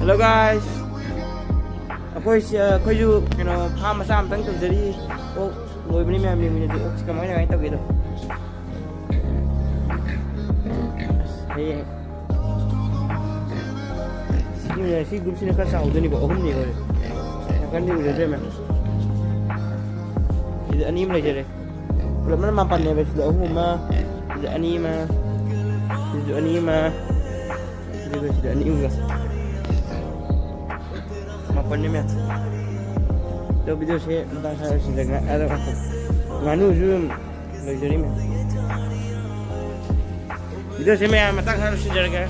Hello guys. Aku farm masa amtang tawjari. Oh, loy bani ma'am ni ok kamay na kayo tawid. Hey. Si group sini kan sa udani ko ahum ni ko. Kan di udah ma'am. Tidak anim lagi deh. Belum mana mampan ya sudah ahum mah. Tidak anima. Tidak anima. Tidak anim enggak. Mampan ya. तो video saya tentang saya sedang ada apa nganu zoom luxury video saya matang harus sejarah